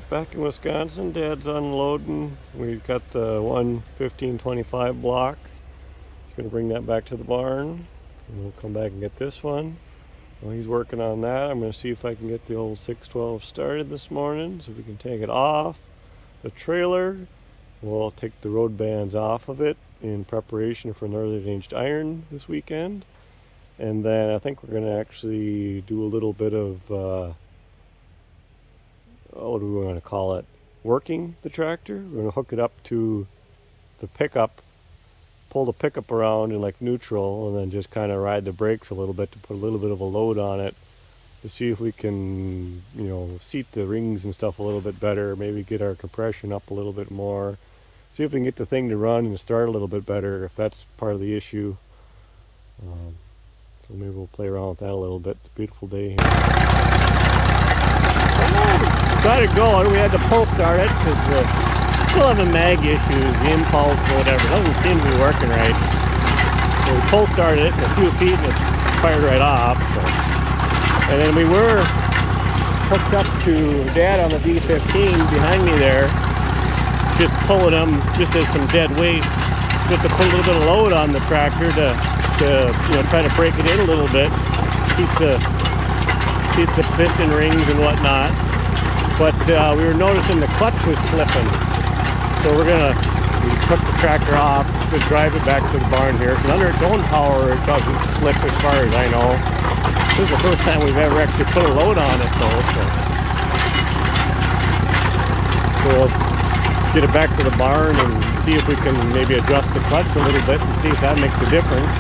Back in Wisconsin, Dad's unloading. We've got the 11525 block. He's going to bring that back to the barn. And we'll come back and get this one. Well, he's working on that. I'm going to see if I can get the old 612 started this morning so we can take it off the trailer. We'll take the road bands off of it in preparation for northern aged iron this weekend. And then I think we're going to actually do a little bit of what do we want to call it, working the tractor. We're going to hook it up to the pickup, pull the pickup around in like neutral, and then just kind of ride the brakes a little bit to put a little bit of a load on it to see if we can, you know, seat the rings and stuff a little bit better, maybe get our compression up a little bit more, see if we can get the thing to run and start a little bit better if that's part of the issue. So maybe we'll play around with that a little bit. It's a beautiful day here. Got it going. We had to pull start it because still having mag issues, the impulse or whatever. It doesn't seem to be working right. So we pull started it in a few feet and it fired right off. So. And then we were hooked up to Dad on the D15 behind me there, just pulling them just as some dead weight, just to put a little bit of load on the tractor to you know, try to break it in a little bit, keep the piston rings and whatnot. But we were noticing the clutch was slipping, so we took the tractor off to drive it back to the barn here. And under its own power, it doesn't slip as far as I know. This is the first time we've ever actually put a load on it though, so we'll get it back to the barn and see if we can maybe adjust the clutch a little bit and see if that makes a difference.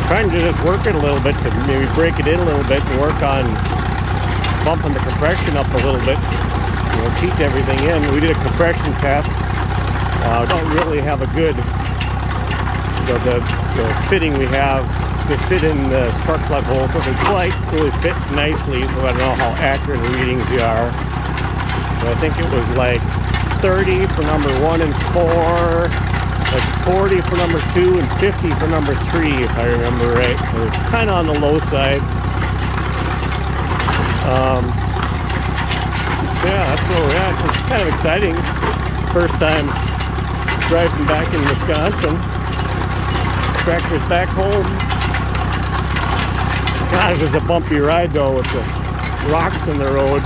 Trying to just work it a little bit to maybe break it in a little bit and work on bumping the compression up a little bit, you know, seat everything in. We did a compression test. Don't really have a good, the fitting we have to fit in the spark plug hole doesn't quite really fit nicely, so I don't know how accurate the readings are. But I think it was like 30 for number 1 and 4, like 40 for number 2, and 50 for number 3, if I remember right. So it's kind of on the low side. Yeah, that's where we're at. It's kind of exciting. First time driving back in Wisconsin. Tractor's back home. Gosh, it's a bumpy ride though with the rocks in the road.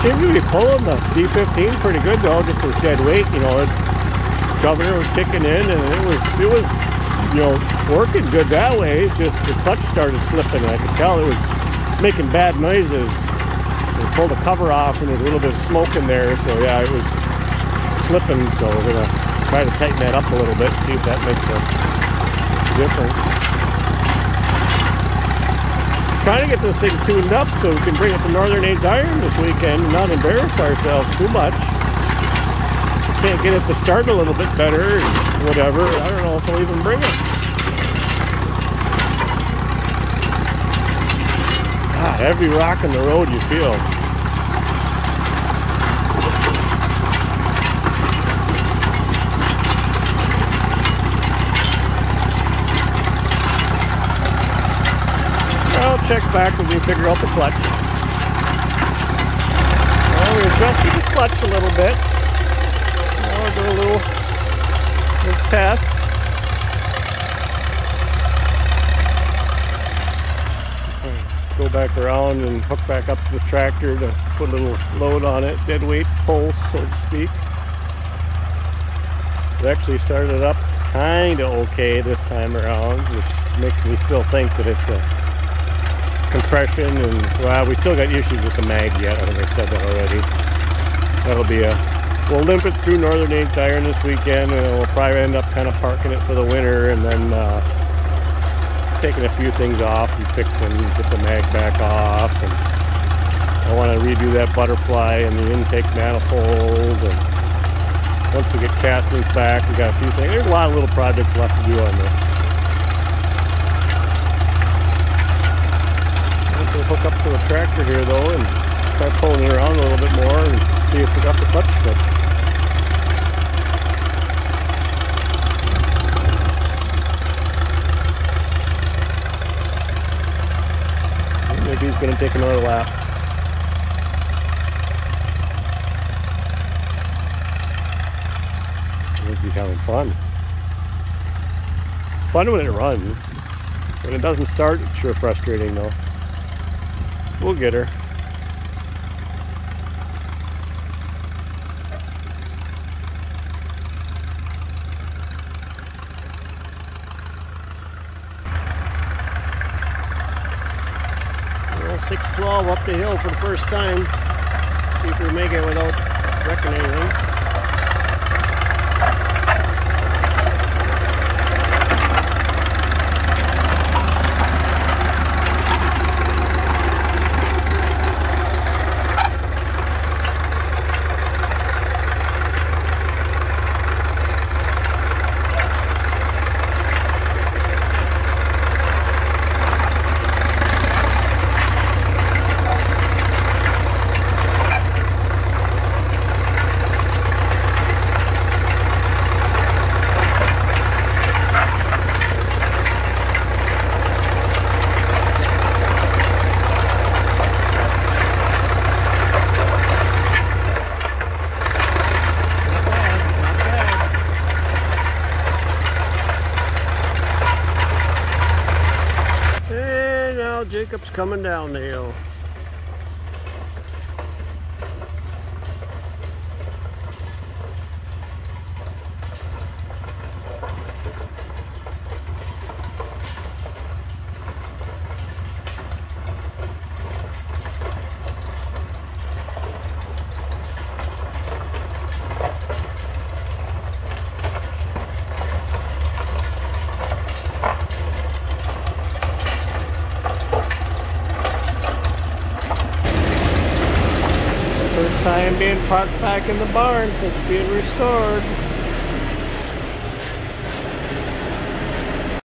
Seems to be pulling the D15 pretty good though, just with dead weight. You know, the governor was kicking in and it was you know, working good that way. It's just the clutch started slipping and I could tell it was making bad noises. We pulled the cover off and there's a little bit of smoke in there, so yeah, it was slipping. So we're gonna try to tighten that up a little bit, see if that makes a difference. Trying to get this thing tuned up so we can bring it to northern aged iron this weekend and not embarrass ourselves too much. Can't get it to start a little bit better or whatever. I don't know if we'll even bring it. God, every rock in the road you feel. Check back when we figure out the clutch. Well, we adjusted the clutch a little bit. Now we'll do a little test. Go back around and hook back up to the tractor to put a little load on it, dead weight pulse, so to speak. It actually started up kind of okay this time around, which makes me still think that it's a compression, and well, we still got issues with the mag yet. I think I said that already. That'll be we'll limp it through northern aged iron this weekend, and we'll probably end up kind of parking it for the winter, and then taking a few things off and fixing, get the mag back off. And I want to redo that butterfly and the intake manifold, and once we get castings back, we got a few things. There's a lot of little projects left to do on this. We'll hook up to the tractor here though and start pulling it around a little bit more and see if we got the clutch fit. take another lap. I think he's having fun. It's fun when it runs. When it doesn't start, it's sure frustrating though. We'll get her. Well, 612 up the hill for the first time. See if we make it without wrecking anything. Jacob's coming down the hill. Time being parked back in the barn since being restored.